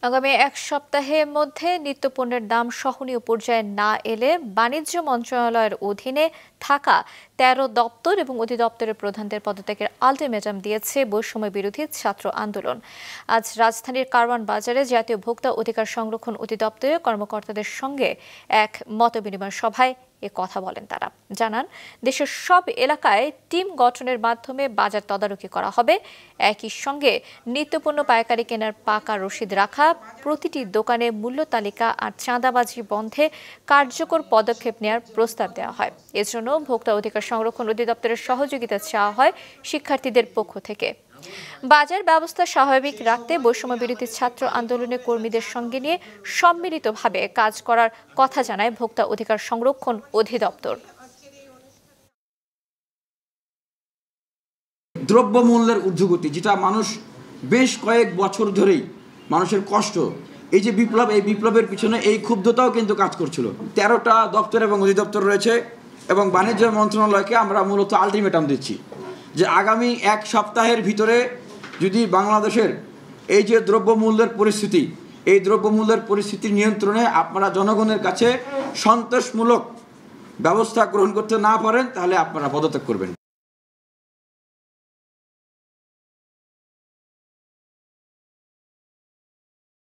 আগামী এক সপ্তাহের মধ্যে নিত্যপণ্যের দাম সহনীয় পর্যায়ে না এলে বাণিজ্য মন্ত্রণালয়ের অধীনে থাকা ১৩ দপ্তর এবং অধিদপ্তরের প্রধানদের পদত্যাগের আলটিমেটাম দিয়েছে বৈষম্য বিরোধী ছাত্র আন্দোলন। আজ রাজধানীর কারওয়ান বাজারে জাতীয় ভোক্তা অধিকার সংরক্ষণ অধিদপ্তরের কর্মকর্তাদের সঙ্গে এক মতবিনিময় সভায় এ কথা বলেন তারা। জানান, দেশের সব এলাকায় টিম গঠনের মাধ্যমে বাজার তদারকি করা হবে। একই সঙ্গে নিত্যপণ্য পাইকারি কেনার পাকা রসিদ রাখা, প্রতিটি দোকানে মূল্য তালিকা আর চাঁদাবাজি বন্ধে কার্যকর পদক্ষেপ নেওয়ার প্রস্তাব দেওয়া হয়। এজন্য ভোক্তা অধিকার সংরক্ষণ অধিদপ্তরের সহযোগিতা চাওয়া হয় শিক্ষার্থীদের পক্ষ থেকে। বাজার ব্যবস্থা স্বাভাবিক রাখতে বৈষম্য বিরোধী ছাত্র আন্দোলনের কর্মীদের সঙ্গে নিয়ে সম্মিলিতভাবে কাজ করার কথা জানায় ভোক্তা অধিকার সংরক্ষণ অধিদপ্তর। দ্রব্যমূল্যের ঊর্ধ্বগতি, যেটা মানুষ বেশ কয়েক বছর ধরেই মানুষের কষ্ট, এই যে বিপ্লব, এই বিপ্লবের পিছনে এই ক্ষুব্ধতাও কিন্তু কাজ করছিল। ১৩টা দপ্তর এবং অধিদপ্তর রয়েছে এবং বাণিজ্য মন্ত্রণালয়কে আমরা মূলত আলটিমেটাম দিচ্ছি যে আগামী এক সপ্তাহের ভিতরে যদি বাংলাদেশের এই যে দ্রব্যমূল্যের পরিস্থিতি, এই দ্রব্যমূল্যের পরিস্থিতি নিয়ন্ত্রণে আপনারা জনগণের কাছে সন্তোষমূলক ব্যবস্থা গ্রহণ করতে না পারেন, তাহলে আপনারা পদত্যাগ করবেন।